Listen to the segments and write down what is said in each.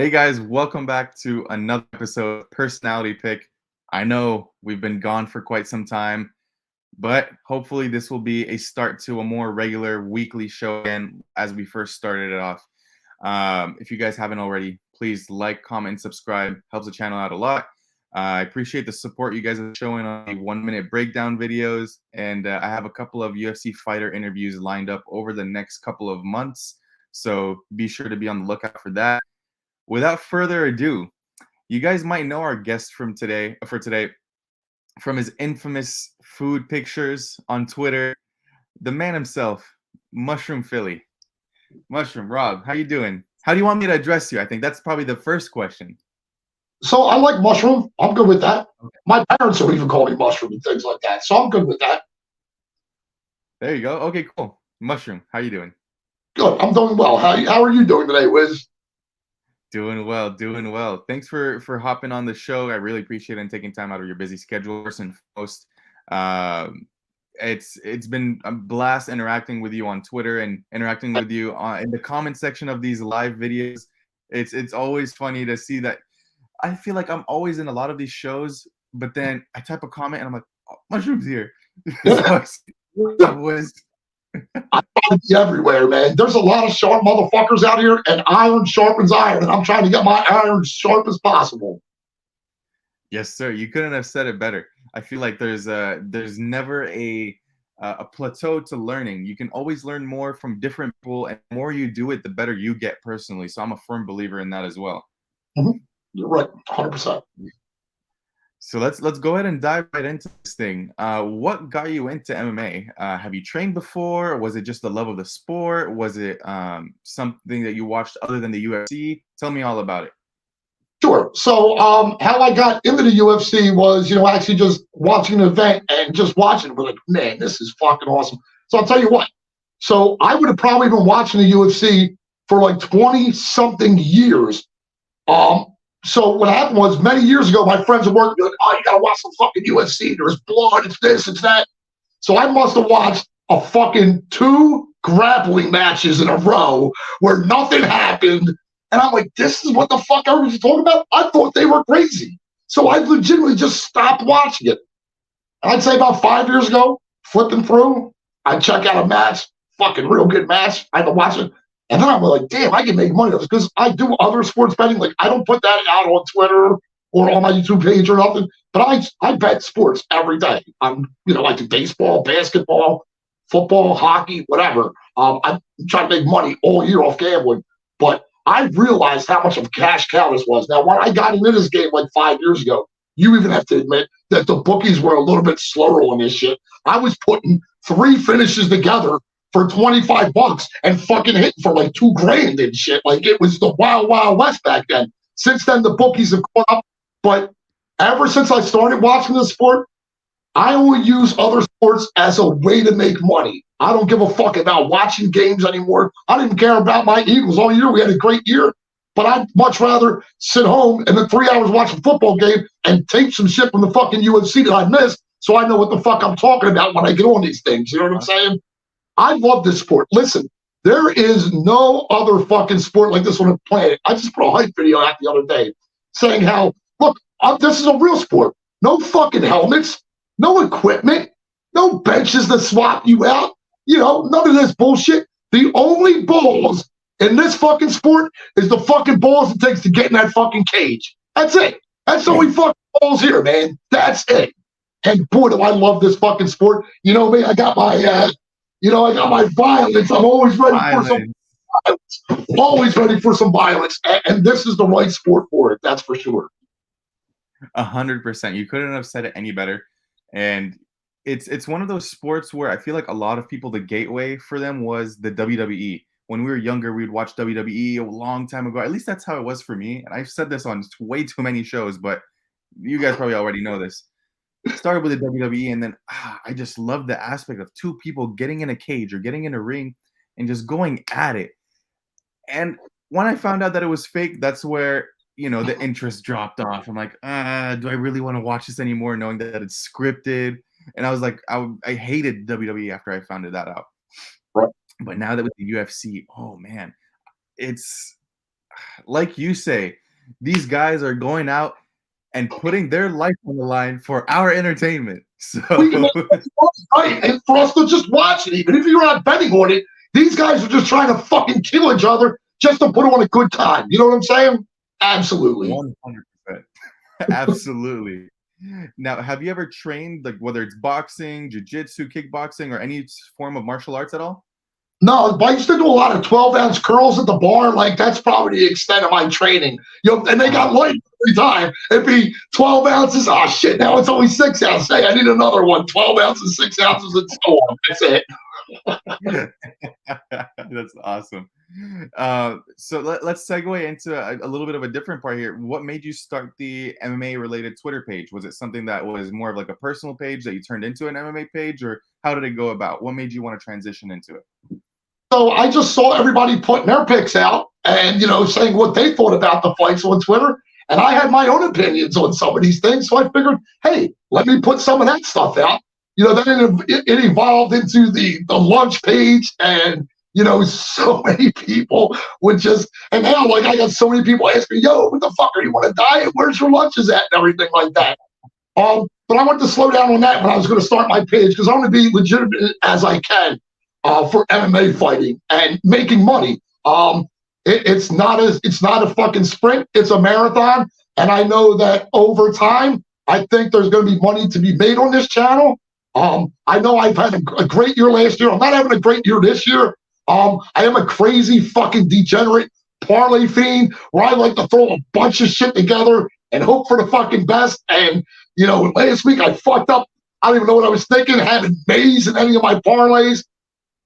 Hey guys, welcome back to another episode of Personality Pick. I know we've been gone for quite some time, but hopefully this will be a start to a more regular weekly show again as we first started it off. If you guys haven't already, please like, comment, and subscribe. Helps the channel out a lot. I appreciate the support you guys are showing on the 1 minute breakdown videos, and I have a couple of UFC fighter interviews lined up over the next couple of months, so be sure to be on the lookout for that. Without further ado, you guys might know our guest for today from his infamous food pictures on Twitter, the man himself, Mushroom Philly. Mushroom, Rob, how you doing? How do you want me to address you? I think that's probably the first question. So I like mushroom. I'm good with that. Okay. My parents will even call me mushroom and things like that. So I'm good with that. There you go. Okay, cool. Mushroom, how you doing? Good. I'm doing well. How are you doing today, Wiz? Doing well, doing well. Thanks for hopping on the show. I really appreciate it and taking time out of your busy schedule. First and foremost, um, it's been a blast interacting with you on Twitter and interacting with you in the comment section of these live videos. It's always funny to see that. I feel like I'm always in a lot of these shows, but then I type a comment and I'm like, oh, Mushroom's here. So I see, "What's up, Wiz?" I'm trying to be everywhere, man. There's a lot of sharp motherfuckers out here, and iron sharpens iron, and I'm trying to get my iron sharp as possible. Yes, sir. You couldn't have said it better. I feel like there's never a plateau to learning. You can always learn more from different people, and the more you do it, the better you get personally. So I'm a firm believer in that as well. Mm-hmm. You're right, 100%. So let's go ahead and dive right into this thing. What got you into MMA? Have you trained before? Was it just the love of the sport? Was it something that you watched other than the UFC? Tell me all about it. Sure. So how I got into the UFC was, actually just watching an event and just watching it. We're like, man, this is fucking awesome. So I'll tell you what. So I would have probably been watching the UFC for like 20 something years. Um, so what happened was many years ago, my friends at work were like, oh, you gotta watch some fucking UFC. There's blood, it's this, it's that. So I must have watched a fucking 2 grappling matches in a row where nothing happened. And I'm like, this is what the fuck everybody's talking about? I thought they were crazy. So I legitimately just stopped watching it. I'd say about 5 years ago, flipping through, I'd check out a match, fucking real good match. I'd watch it. And then I'm like, damn, I can make money off this because I do other sports betting. Like, I don't put that out on Twitter or on my YouTube page or nothing, but I bet sports every day. I do baseball, basketball, football, hockey, whatever. I'm trying to make money all year off gambling, but I realized how much of a cash cow this was. Now, when I got into this game like 5 years ago, you even have to admit that the bookies were a little bit slower on this shit. I was putting 3 finishes together for $25 and fucking hitting for like $2,000 and shit. Like it was the wild, wild west back then. Since then, the bookies have gone up. But ever since I started watching this sport, I only use other sports as a way to make money. I don't give a fuck about watching games anymore. I don't even care about my Eagles all year. We had a great year, but I'd much rather sit home and then 3 hours watch a football game and tape some shit from the fucking UFC that I missed so I know what the fuck I'm talking about when I get on these things. You know what I'm saying? I love this sport. Listen, there is no other fucking sport like this on the planet. I just put a hype video out the other day saying how, look, this is a real sport. No fucking helmets, no equipment, no benches to swap you out. None of this bullshit. The only balls in this fucking sport is the fucking balls it takes to get in that fucking cage. That's it. That's the only fucking balls here, man. That's it. And boy, do I love this fucking sport. You know me, I got my violence. I'm always ready for some violence. Always ready for some violence. And this is the right sport for it. That's for sure. 100%. You couldn't have said it any better. And it's one of those sports where I feel like a lot of people, the gateway for them was the WWE. When we were younger, we'd watch WWE a long time ago. At least that's how it was for me. And I've said this on way too many shows, but you guys probably already know this. Started with the WWE, and then I just love the aspect of two people getting in a cage or getting in a ring and just going at it. And when I found out that it was fake, that's where the interest dropped off. I'm like, do I really want to watch this anymore, knowing that it's scripted? And I was like, I hated WWE after I found that out. Right. But now that with the UFC, oh man, it's like you say, these guys are going out and putting their life on the line for our entertainment. So right, and for us to just watch it, even if you're not betting on it, these guys are just trying to fucking kill each other just to put on a good time. You know what I'm saying? Absolutely. 100%. Absolutely. Now, have you ever trained, like whether it's boxing, jiu-jitsu, kickboxing, or any form of martial arts at all? No, I used to do a lot of 12-ounce curls at the bar. Like, that's probably the extent of my training. You know, and they got light every time. It'd be 12 ounces. Oh, shit, now it's only 6 ounces. Hey, I need another one. 12 ounces, 6 ounces, and so on. That's it. That's awesome. So let's segue into a little bit of a different part here. What made you start the MMA related Twitter page? Was it something that was more of like a personal page that you turned into an MMA page, or how did it go about? What made you want to transition into it? So I just saw everybody putting their picks out and, you know, saying what they thought about the fights on Twitter. And I had my own opinions on some of these things. So I figured, hey, let me put some of that stuff out. You know, then it evolved into the lunch page, and, you know, so many people would just, and now, like, I got so many people asking me, yo, what the fuck, are you on a diet? Where's your lunches at? And everything like that. But I wanted to slow down on that when I was going to start my page, because I want to be legitimate as I can. For MMA fighting and making money. It's not a fucking sprint, it's a marathon. And I know that over time, I think there's going to be money to be made on this channel. I know I've had a great year last year. I'm not having a great year this year. I am a crazy fucking degenerate parlay fiend where I like to throw a bunch of shit together and hope for the fucking best. And, you know, last week I fucked up. I don't even know what I was thinking. I had Mays in any of my parlays.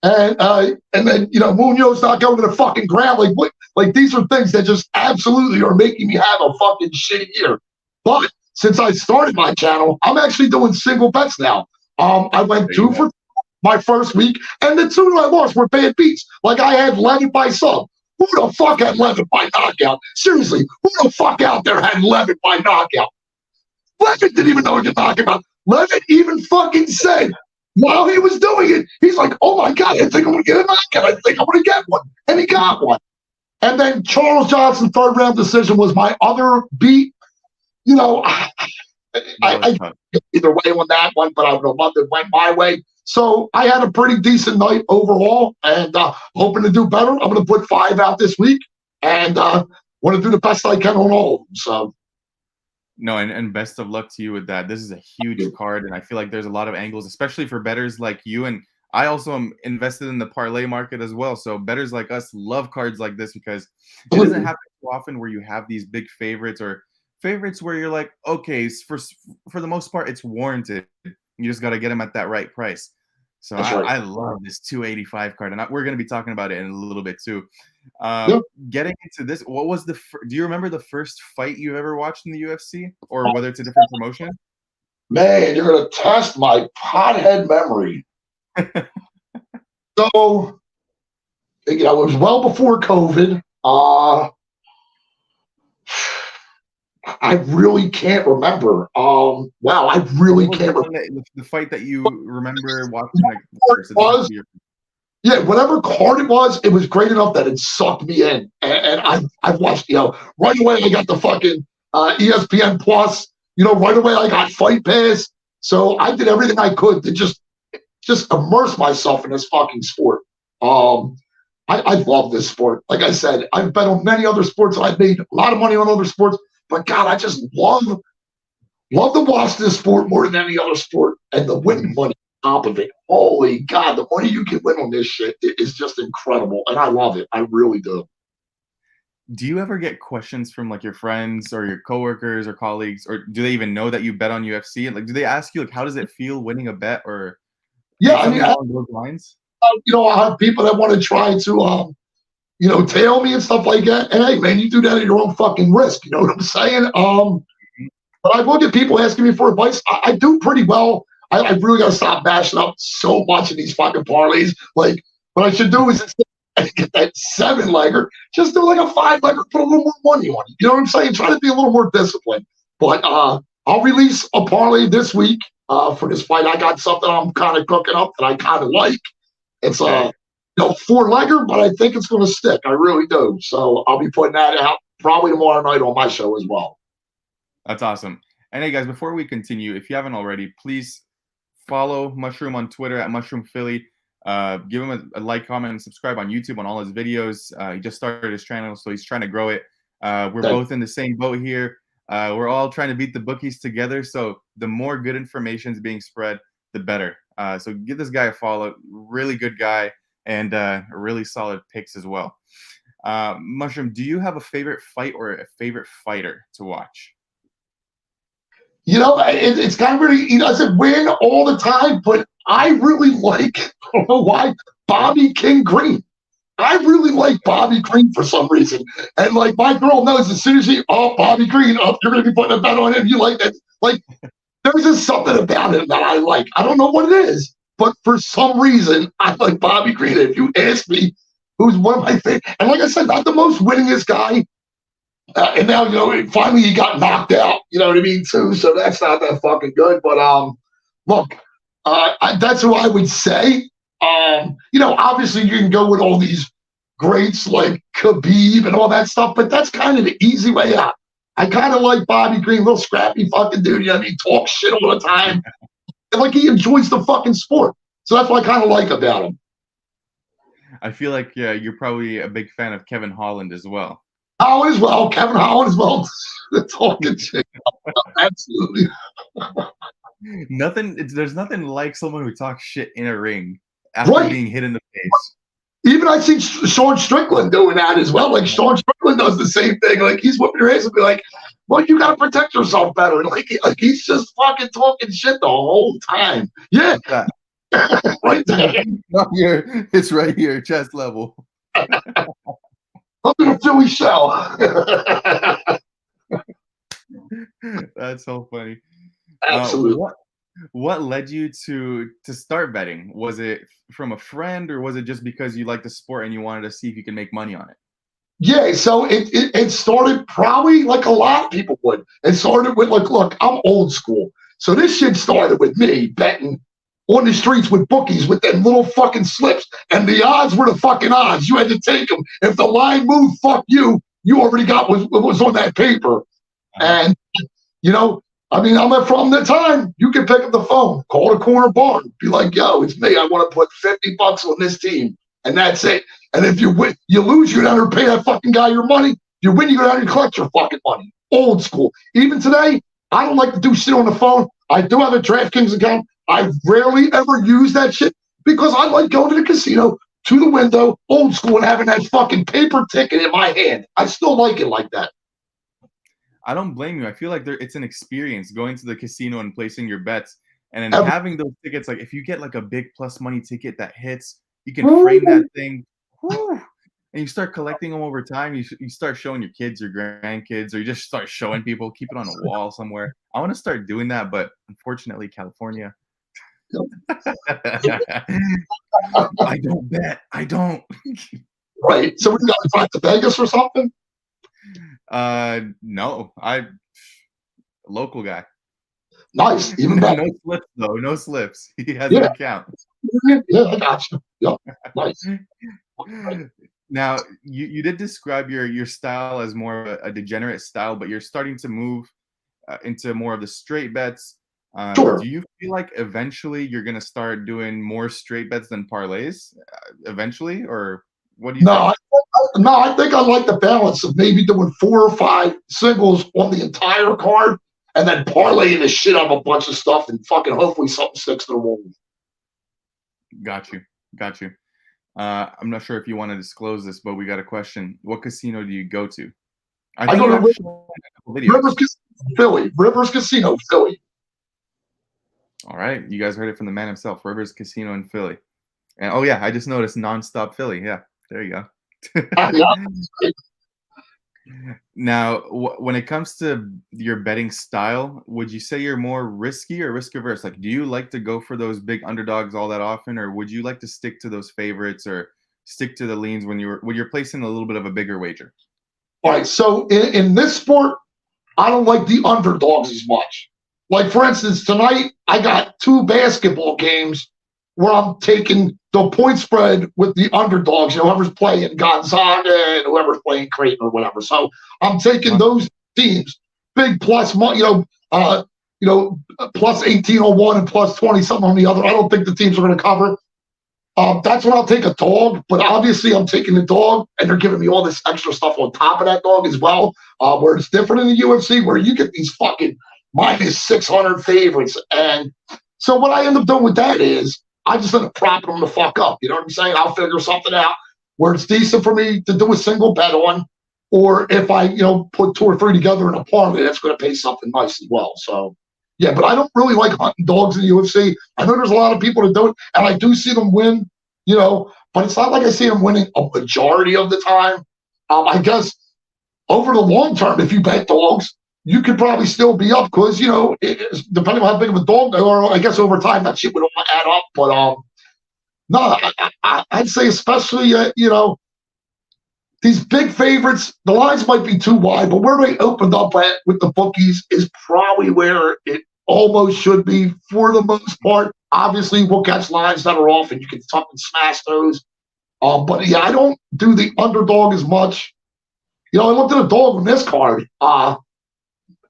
And then, you know, Munoz not going to the fucking ground. Like, what? Like, these are things that just absolutely are making me have a fucking shitty year. But since I started my channel, I'm actually doing single bets now. I went 2 for my first week, and the 2 that I lost were bad beats. Like, I had Levitt by sub. Who the fuck had Levitt by knockout? Seriously, who the fuck out there had Levitt by knockout? Levitt didn't even know he could knock him out. Levitt even fucking said, while he was doing it, he's like, oh my God, I think I'm going to get a knockout. I think I'm going to get one. And he got one. And then Charles Johnson, 3rd round decision was my other beat. You know, I either way on that one, but I would have loved it went my way. So I had a pretty decent night overall, and hoping to do better. I'm going to put 5 out this week, and want to do the best I can on all of them. So. No, and best of luck to you with that. This is a huge card, and I feel like there's a lot of angles, especially for bettors like you. And I also am invested in the parlay market as well. So bettors like us love cards like this, because it doesn't happen too often where you have these big favorites or favorites where you're like, okay, for the most part, it's warranted. You just got to get them at that right price. So I love this 285 card, and we're going to be talking about it in a little bit too. Getting into this, what was do you remember the first fight you ever watched in the UFC, or whether it's a different promotion? Man, you're going to test my pothead memory. So, you know, it was well before COVID. I really can't remember. Wow, I really can't remember. The fight that you remember watching, like, yeah, whatever card it was great enough that it sucked me in. And I've watched, you know, right away I got the fucking ESPN Plus, you know, right away I got Fight Pass. So I did everything I could to just immerse myself in this fucking sport. I love this sport. Like I said, I've bet on many other sports. I've made a lot of money on other sports, but God, I just love to watch this sport more than any other sport, and the winning money on top of it. Holy God, the money you can win on this shit is just incredible, and I love it. I really do. Do you ever get questions from like your friends or your coworkers or colleagues, or do they even know that you bet on UFC? And like, do they ask you like, how does it feel winning a bet, or yeah, I mean, along those lines? You know, I have people that want to try to, you know, tail me and stuff like that. And hey, man, you do that at your own fucking risk. You know what I'm saying? But I will get people asking me for advice. I do pretty well. I really got to stop bashing up so much in these fucking parlays. Like, what I should do is get that 7-legger, just do like a 5-legger, put a little more money on it. You know what I'm saying? Try to be a little more disciplined. But I'll release a parlay this week for this fight. I got something I'm kind of cooking up that I kind of like. It's 4-legger, but I think it's going to stick. I really do. So I'll be putting that out probably tomorrow night on my show as well. That's awesome. And hey, guys, before we continue, if you haven't already, please follow Mushroom on Twitter at Mushroom Philly. Give him a like, comment, and subscribe on YouTube on all his videos. He just started his channel, so he's trying to grow it. We're both in the same boat here. We're all trying to beat the bookies together. So the more good information is being spread, the better. So give this guy a follow. Really good guy and really solid picks as well. Mushroom, do you have a favorite fight or a favorite fighter to watch? It's kind of really, he doesn't win all the time, but I really like, I don't know why, Bobby King Green. I really like Bobby Green for some reason. And like my girl knows as soon as Bobby Green, you're going to be putting a bet on him. You like that. Like there's just something about him that I like. I don't know what it is, but for some reason, I like Bobby Green. If you ask me who's one of my favorites, and like I said, not the most winningest guy. And now, finally he got knocked out, you know what I mean, too. So that's not that fucking good. But look, that's who I would say. Obviously you can go with all these greats like Khabib and all that stuff, but that's kind of the easy way out. I kind of like Bobby Green, little scrappy fucking dude. You know what I mean? Talks shit all the time. And like he enjoys the fucking sport. So that's what I kind of like about him. I feel like you're probably a big fan of Kevin Holland as well. Kevin Holland as well. Talking shit. Absolutely. There's nothing like someone who talks shit in a ring after being hit in the face. Even I see Sean Strickland doing that as well. Like Sean Strickland does the same thing. Like he's whipping your ass and be like, "Well, you got to protect yourself better." Like he's just fucking talking shit the whole time. Yeah, right there. It's right here, chest level. Look at the Philly shell. That's so funny. Absolutely. What led you to start betting? Was it from a friend, or was it just because you like the sport and you wanted to see if you can make money on it? Yeah, so it started probably like a lot of people would. It started with like, look, I'm old school. So this shit started with me betting on the streets with bookies with them little fucking slips. And the odds were the fucking odds. You had to take them. If the line moved, fuck you. You already got what was on that paper. And, I'm from the time you can pick up the phone, call the corner barn, be like, yo, it's me. I want to put $50 on this team. And that's it. And if you win, you lose, you go down there and pay that fucking guy your money. If you win, you go down and collect your fucking money. Old school. Even today, I don't like to do shit on the phone. I do have a DraftKings account. I rarely ever use that shit because I like going to the casino, to the window, old school, and having that fucking paper ticket in my hand. I still like it like that. I don't blame you. I feel like it's an experience going to the casino and placing your bets, and then having those tickets. Like if you get like a big plus money ticket that hits, you can frame that thing, and you start collecting them over time. You start showing your kids, your grandkids, or you just start showing people. Keep it on a wall somewhere. I want to start doing that, but unfortunately, California. I don't bet. I don't. Right. So we got to fly to Vegas or something? No. Local guy. Nice. Even better. No slips though. No slips. He has an account. Yeah, I got you. Yep. Nice. Now, you did describe your style as more of a degenerate style, but you're starting to move into more of the straight bets. Sure. Do you feel like eventually you're going to start doing more straight bets than parlays eventually, or what do you think? I think I like the balance of maybe doing 4 or 5 singles on the entire card and then parlaying the shit out of a bunch of stuff and fucking hopefully something sticks to the wall. Got you. I'm not sure if you want to disclose this, but we got a question. What casino do you go to? I go to Rivers Casino, Philly. Rivers Casino, Philly. All right. You guys heard it from the man himself, Rivers Casino in Philly. And oh yeah, I just noticed Nonstop Philly. Yeah, there you go. Now, when it comes to your betting style, would you say you're more risky or risk averse? Like, do you like to go for those big underdogs all that often, or would you like to stick to those favorites or stick to the leans when you're placing a little bit of a bigger wager? All right. So in this sport, I don't like the underdogs as much. Like for instance, tonight I got 2 basketball games where I'm taking the point spread with the underdogs, whoever's playing Gonzaga and whoever's playing Creighton or whatever. So I'm taking those teams, big plus, plus 18 on one and plus 20 something on the other. I don't think the teams are going to cover. That's when I'll take a dog, but obviously I'm taking the dog, and they're giving me all this extra stuff on top of that dog as well, where it's different in the UFC, where you get these fucking minus 600 favorites. And so what I end up doing with that is I just end up propping them the fuck up. You know what I'm saying? I'll figure something out where it's decent for me to do a single bet on, or if I, put two or three together in a parlay, that's going to pay something nice as well. So, yeah, but I don't really like hunting dogs in the UFC. I know there's a lot of people that do it, and I do see them win, but it's not like I see them winning a majority of the time. I guess over the long term, if you bet dogs, you could probably still be up because, depending on how big of a dog they are, I guess over time that shit would all add up. But no, I'd say especially, these big favorites, the lines might be too wide, but where they opened up at with the bookies is probably where it almost should be for the most part. Obviously, we'll catch lines that are off, and you can fucking smash those. But yeah, I don't do the underdog as much. I looked at a dog on this card,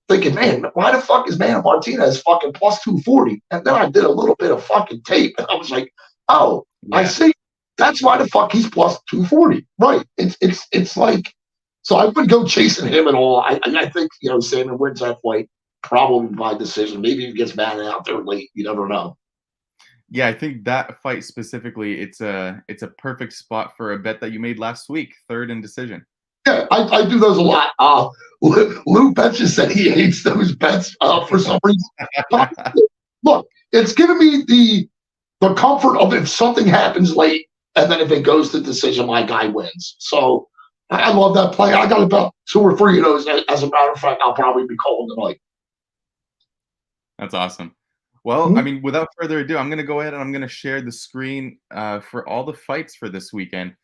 thinking, man, why the fuck is Mana Martinez fucking plus 240? And then I did a little bit of fucking tape, and I was like, oh, yeah. I see. That's why the fuck he's plus 240. Right. It's like, so I wouldn't go chasing him at all. I think, Samuel wins that fight probably by decision. Maybe he gets mad out there late. You never know. Yeah, I think that fight specifically, it's a perfect spot for a bet that you made last week, third in decision. Yeah, I do those a lot. Lou Betches said he hates those bets for some reason. Look, it's giving me the comfort of if something happens late, and then if it goes to decision, my guy wins. So I love that play. I got about 2 or 3 of those. As a matter of fact, I'll probably be calling tonight. That's awesome. Well, I mean, without further ado, I'm going to go ahead and I'm going to share the screen for all the fights for this weekend.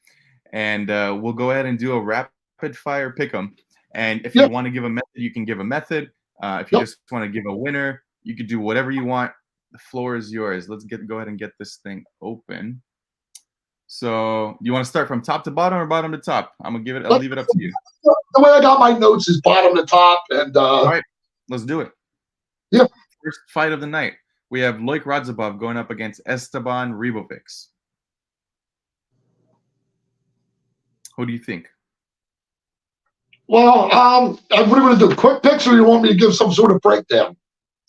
And we'll go ahead and do a rapid fire pick 'em. And if you want to give a method, you can give a method. If you just want to give a winner, you can do whatever you want. The floor is yours. Let's go ahead and get this thing open. So you want to start from top to bottom or bottom to top? I'll leave it up to you. The way I got my notes is bottom to top. And all right, let's do it. Yeah. First fight of the night. We have Loik Radzhabov going up against Esteban Ribovics. Who do you think? Well, what are we going to do? Quick picks, or you want me to give some sort of breakdown?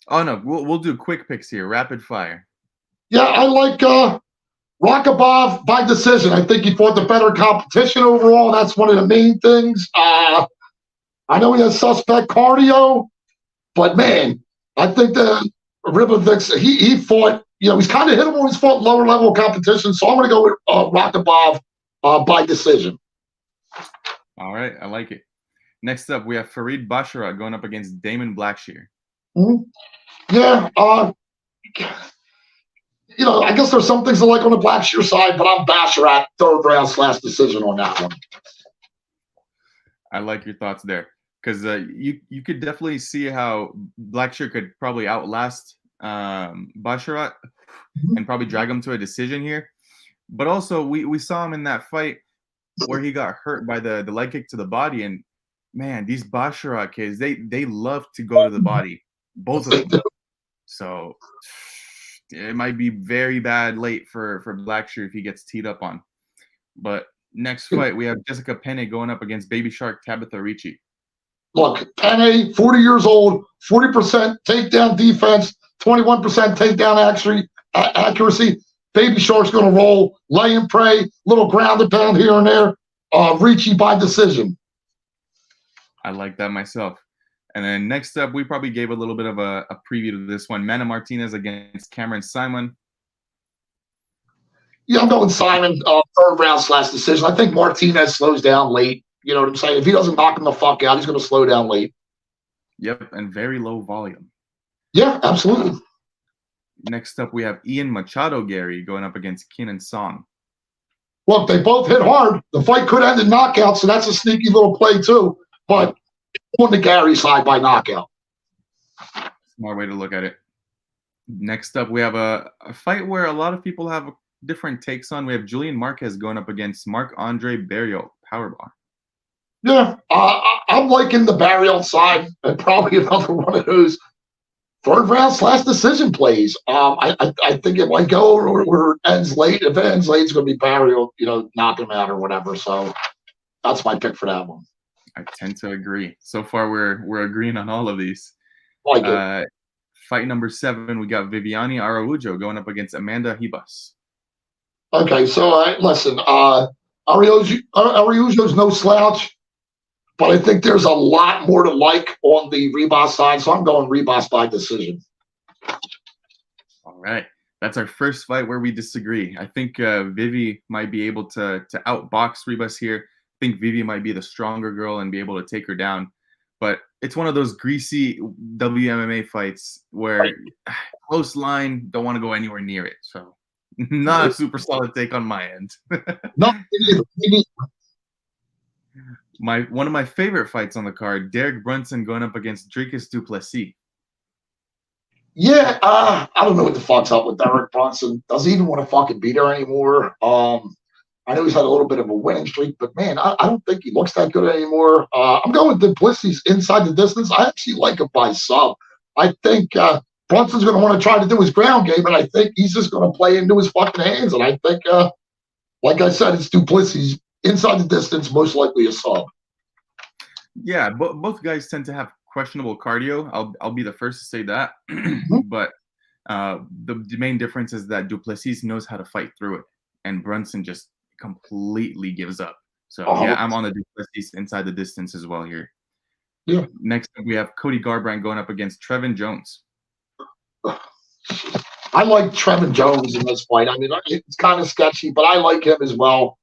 Oh no, we'll do quick picks here, rapid fire. Yeah, I like Radzhabov by decision. I think he fought the better competition overall. That's one of the main things. I know he has suspect cardio, but man, I think that Ribovics, he fought, he's kind of hit him when he's fought lower level competition. So I'm going to go with Radzhabov by decision. All right, I like it. Next up, we have Farid Basharat going up against Damon Blackshear. Mm-hmm. Yeah, I guess there's some things I like on the Blackshear side, but I'm Basharat, third round / decision on that one. I like your thoughts there, because you could definitely see how Blackshear could probably outlast Basharat and probably drag him to a decision here. But also, we saw him in that fight where he got hurt by the leg kick to the body, and man, these Basharat kids, they love to go to the body, both of them. So it might be very bad late for Blackshear if he gets teed up on. But next fight, we have Jessica Penne going up against Baby Shark Tabitha Ricci. Look, Penne, 40 years old, 40% takedown defense, 21% takedown accuracy. Baby Shark's going to roll, lay and pray, little grounded pound here and there. Ricci by decision. I like that myself. And then next up, we probably gave a little bit of a preview to this one. Mana Martinez against Cameron Simon. Yeah, I'm going Simon, third round / decision. I think Martinez slows down late. You know what I'm saying? If he doesn't knock him the fuck out, he's going to slow down late. Yep, and very low volume. Yeah, absolutely. Next up, we have Ian Machado Gary going up against Kenan Song. Look, they both hit hard. The fight could end in knockout, so that's a sneaky little play too. But on the Gary side by knockout. Smart way to look at it. Next up, we have a fight where a lot of people have different takes on. We have Julian Marquez going up against Marc-Andre Barriault, powerball. Yeah, I'm liking the Barriault side, and probably another one of those third round / decision plays. I think it might go or ends late. If it ends late, it's going to be Barriault, knock him out or whatever. So that's my pick for that one. I tend to agree. So far, we're agreeing on all of these. Like it. Fight number 7, we got Viviane Araujo going up against Amanda Ribas. Okay, so listen, Araujo's no slouch, but I think there's a lot more to like on the Ribas side, so I'm going Ribas by decision. All right. That's our first fight where we disagree. I think Vivi might be able to outbox Ribas here. I think Vivi might be the stronger girl and be able to take her down. But it's one of those greasy WMMA fights where close line, don't want to go anywhere near it. So not a super solid take on my end. No, One of my favorite fights on the card, Derek Brunson going up against Dricus du Plessis. Yeah, I don't know what the fuck's up with Derek Brunson. Doesn't even want to fucking beat her anymore. I know he's had a little bit of a winning streak, but man, I don't think he looks that good anymore. I'm going with du Plessis inside the distance. I actually like him by sub. I think Brunson's going to want to try to do his ground game, and I think he's just going to play into his fucking hands. And I think, like I said, it's du Plessis inside the distance, most likely a sub. Yeah, both guys tend to have questionable cardio. I'll be the first to say that. But the main difference is that du Plessis knows how to fight through it, and Brunson just completely gives up. So yeah, I'm on the du Plessis inside the distance as well here. Yeah. Next up, we have Cody Garbrandt going up against Trevin Jones. I like Trevin Jones in this fight. I mean, it's kind of sketchy, but I like him as well.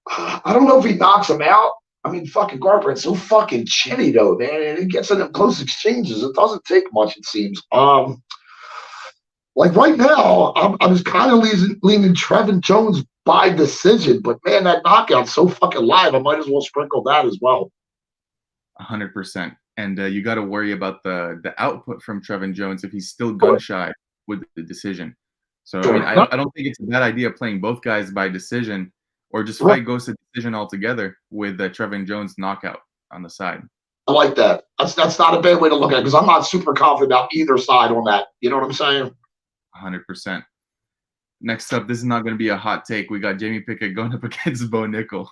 I don't know if he knocks him out. I mean, fucking Garbrandt's so fucking chinny though, man. And he gets in them close exchanges. It doesn't take much, it seems. Like right now, I was kind of leaning Trevin Jones by decision, but man, that knockout's so fucking live. I might as well sprinkle that as well. 100%. And you got to worry about the output from Trevin Jones if he's still gun shy with the decision. So I mean, I don't think it's a bad idea playing both guys by decision, or just fight goes to decision altogether with Trevin Jones knockout on the side. I like that. That's not a bad way to look at it, because I'm not super confident about either side on that. You know what I'm saying? 100%. Next up, this is not going to be a hot take. We got Jamie Pickett going up against Bo Nickel.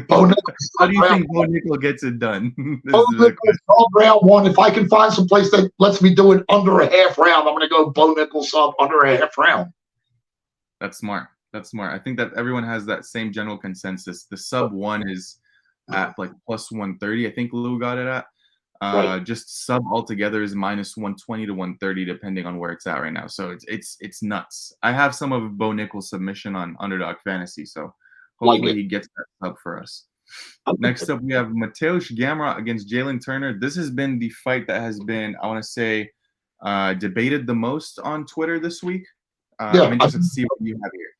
Bo Nickel. How do you think Bo Nickel gets it done? Bo Nickel round 1. If I can find some place that lets me do it under a half round, I'm going to go Bo Nickel sub under a half round. That's smart. That's smart. I think that everyone has that same general consensus. The sub 1 is at like plus 130. I think Lou got it at. Just sub altogether is minus 120 to 130 depending on where it's at right now. So it's nuts. I have some of Bo Nickel's submission on Underdog Fantasy, so hopefully he gets that sub for us. Next up, we have Mateusz Gamrot against Jalen Turner. This has been the fight that has been, I want to say, debated the most on Twitter this week. I'm interested to see what you have here.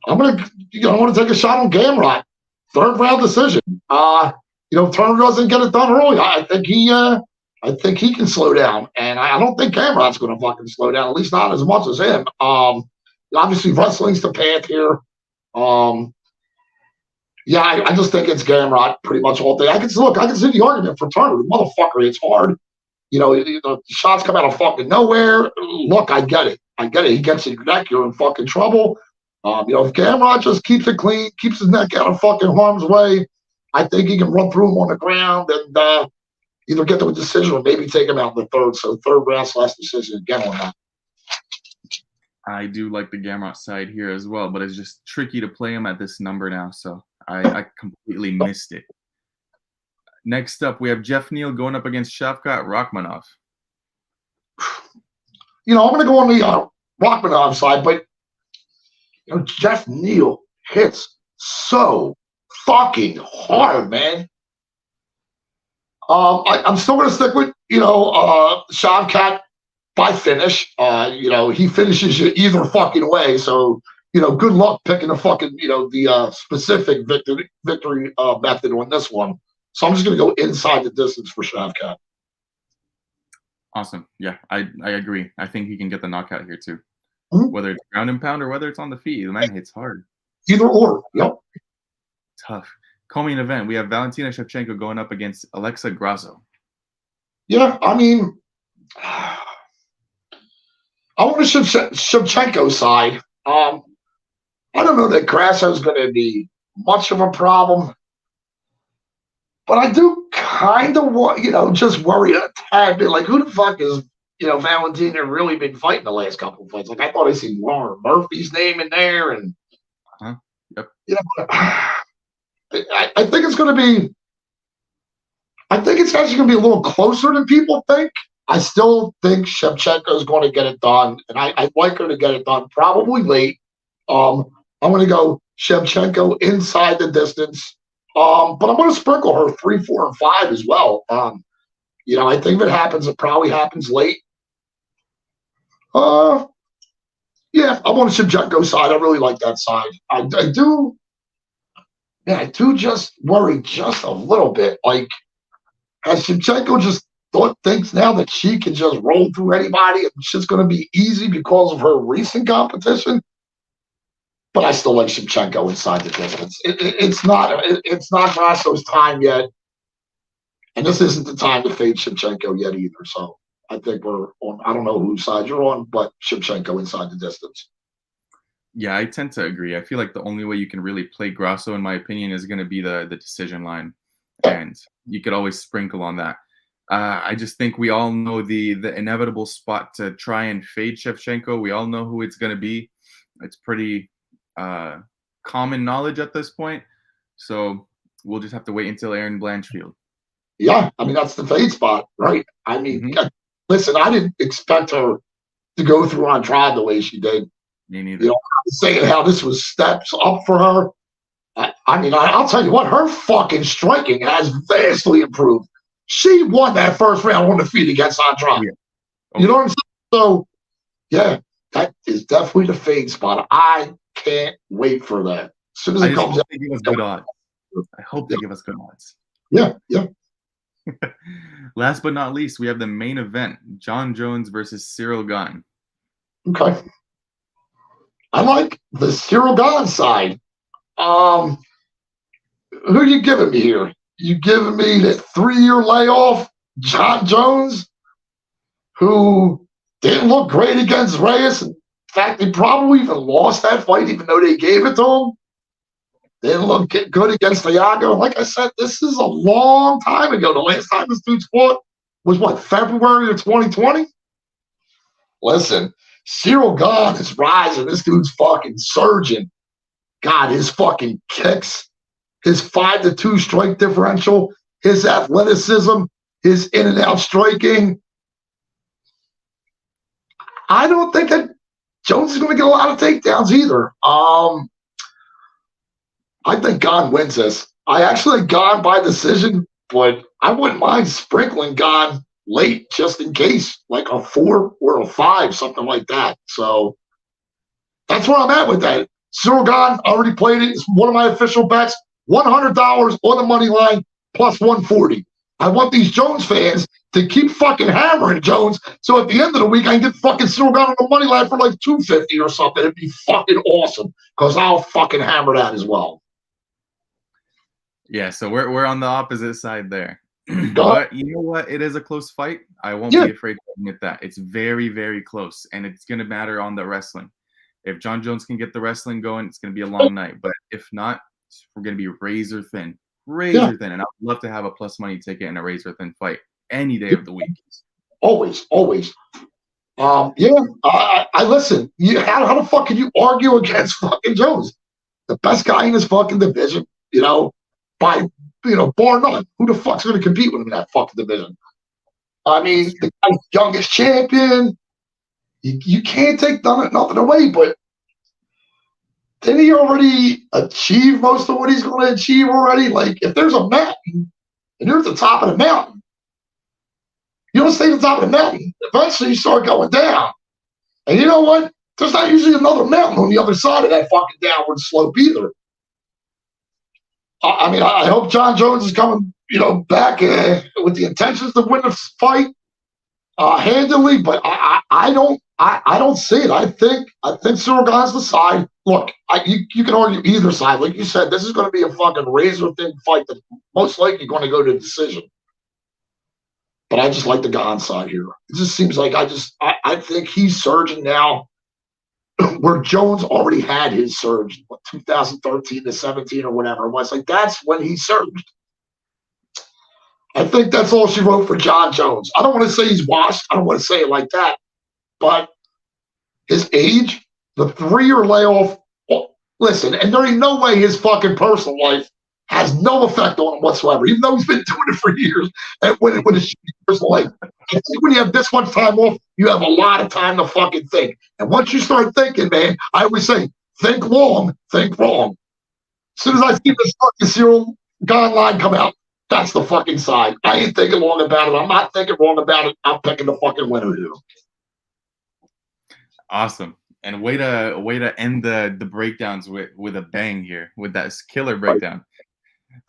I'm gonna take a shot on Gamrot. 3rd round decision. Turner doesn't get it done early. I think he can slow down, and I don't think Gamrot's going to fucking slow down. At least not as much as him. Obviously, wrestling's the path here. I just think it's Gamrot pretty much all day. I can see the argument for Turner. The motherfucker, it's hard. The shots come out of fucking nowhere. Look, I get it. He gets your neck, you're in fucking trouble. If Gamrot just keeps it clean, keeps his neck out of fucking harm's way, I think he can run through him on the ground and either get to a decision or maybe take him out in the 3rd. So 3rd round / decision again on that. I do like the Gamrot side here as well, but it's just tricky to play him at this number now, so I completely missed it. Next up, we have Jeff Neal going up against Shavkat Rakhmonov. I'm going to go on the Rakhmonov side, but Jeff Neal hits so fucking hard, man. I'm still going to stick with Shavkat by finish. He finishes you either fucking way. So good luck picking a fucking the specific victory method on this one. So I'm just going to go inside the distance for Shavkat. Awesome. Yeah, I agree. I think he can get the knockout here too. whether it's ground and pound or whether it's on the feet. The man hits hard. Either or. Yep. Tough. Co-main event, we have Valentina Shevchenko going up against Alexa Grasso. Yeah, I mean, I want the Shevchenko side. I don't know that Grasso's going to be much of a problem, but I do kind of want, just worry a tad bit. Like, who the fuck is, Valentina really been fighting the last couple of fights? Like, I thought I seen Lauren Murphy's name in there, and Yep. I think it's going to be. I think it's actually going to be a little closer than people think. I still think Shevchenko is going to get it done, and I'd like her to get it done probably late. I'm going to go Shevchenko inside the distance, but I'm going to sprinkle her 3, 4, and 5 as well. I think if it probably happens late. Yeah, I'm on the Shevchenko side. I really like that side. I do. Yeah, I do just worry just a little bit. Like, has Shevchenko just thinks now that she can just roll through anybody and it's just going to be easy because of her recent competition? But I still like Shevchenko inside the distance. It's not Grasso's time yet, and this isn't the time to fade Shevchenko yet either. So I think we're on. I don't know whose side you're on, but Shevchenko inside the distance. Yeah, I tend to agree. I feel like the only way you can really play Grasso, in my opinion, is going to be the decision line, and you could always sprinkle on that. I just think we all know the inevitable spot to try and fade Shevchenko. We all know who it's going to be. It's pretty common knowledge at this point, so we'll just have to wait until Erin Blanchfield. Yeah, I mean, that's the fade spot, right? I mean, listen, I didn't expect her to go through Andrade the way she did. Me neither. Saying how this was steps up for her. I mean, I'll tell you what, her fucking striking has vastly improved. She won that first round on the feet against Andrade. Yeah. Okay. You know what I'm saying? So, yeah, that is definitely the fade spot. I can't wait for that. As soon as it comes out. They give us good odds. I hope they give us good odds. Yeah. Last but not least, we have the main event, Jon Jones versus Ciryl Gane. Okay. I like the Ciryl Gane side. Who are you giving me here? You giving me the 3-year layoff, Jon Jones, who didn't look great against Reyes. In fact, they probably even lost that fight, even though they gave it to him. Didn't look good against Thiago. Like I said, this is a long time ago. The last time this dude fought was, February of 2020? Listen, Ciryl Gane is rising. This dude's fucking surging. God, his fucking kicks, his 5-2 strike differential, his athleticism, his in and out striking. I don't think that Jones is going to get a lot of takedowns either. I think Gane wins this. I actually like Gane by decision, but I wouldn't mind sprinkling Gane late just in case, like a 4 or a 5, something like that. So that's where I'm at with that. Ciryl Gane, already played it. It's one of my official bets. $100 on the money line plus 140. I want these Jones fans to keep fucking hammering Jones, so at the end of the week I can get fucking Ciryl Gane on the money line for like 250 or something. It'd be fucking awesome because I'll fucking hammer that as well. Yeah, so we're on the opposite side there. But you know what? It is a close fight. I won't be afraid to admit that. It's very, very close, and it's going to matter on the wrestling. If Jon Jones can get the wrestling going, it's going to be a long night. But if not, we're going to be razor thin. And I would love to have a plus money ticket in a razor thin fight any day of the week. Always. I listen. How the fuck can you argue against fucking Jones? The best guy in his fucking division, by bar none. Who the fuck's going to compete with him in that fucking division? I mean, the guy's youngest champion. You can't take nothing away, but didn't he already achieve most of what he's going to achieve already? Like, if there's a mountain and you're at the top of the mountain, you don't stay at the top of the mountain. Eventually, you start going down. And you know what? There's not usually another mountain on the other side of that fucking downward slope either. I mean, I hope Jon Jones is coming, back with the intentions to win the fight handily, but I don't I don't see it. I think Cyril Gahn's the side. Look, you can argue either side. Like you said, this is going to be a fucking razor thin fight that most likely going to go to decision. But I just like the Gahn side here. It just seems like I think he's surging now, where Jones already had his surge, 2013 to 17 or whatever it was. Like that's when he surged. I think that's all she wrote for Jon Jones. I don't want to say he's washed. I don't want to say it like that. But his age, the 3-year layoff, listen, and there ain't no way his fucking personal life has no effect on him whatsoever, even though he's been doing it for years. And when his personal life, I think when you have this much time off, you have a lot of time to fucking think. And once you start thinking, man, I always say, think long, think wrong. As soon as I see this fucking Cyril Gahn line come out, that's the fucking side. I ain't thinking long about it. I'm not thinking wrong about it. I'm picking the fucking winner here. Awesome. And way to end the breakdowns with a bang here, with that killer breakdown.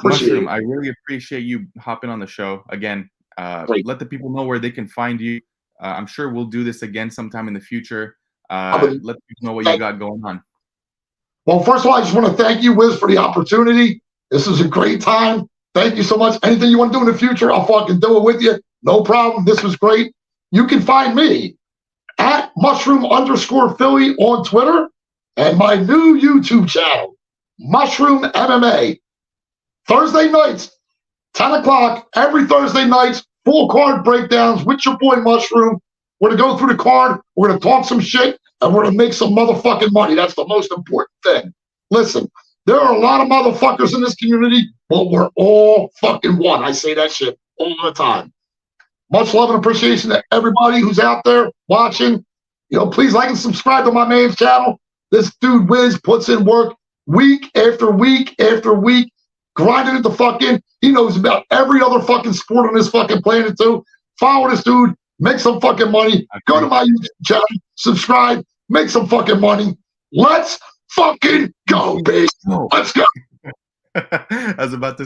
Mushroom, I really appreciate you hopping on the show again. Let the people know where they can find you. I'm sure we'll do this again sometime in the future. Let people know what you got going on. Well, first of all, I just want to thank you, Wiz, for the opportunity. This was a great time. Thank you so much. Anything you want to do in the future, I'll fucking do it with you. No problem. This was great. You can find me at Mushroom_Philly on Twitter and my new YouTube channel, Mushroom MMA. Thursday nights, 10 o'clock, every Thursday nights, full card breakdowns with your boy Mushroom. We're going to go through the card, we're going to talk some shit, and we're going to make some motherfucking money. That's the most important thing. Listen, there are a lot of motherfuckers in this community, but we're all fucking one. I say that shit all the time. Much love and appreciation to everybody who's out there watching. You know, please like and subscribe to my man's channel. This dude, Wiz, puts in work week after week after week, grinding it the fuck in. He knows about every other fucking sport on this fucking planet, too. Follow this dude, make some fucking money. Go to my YouTube channel, subscribe, make some fucking money. Let's fucking go, bitch. Let's go. I was about to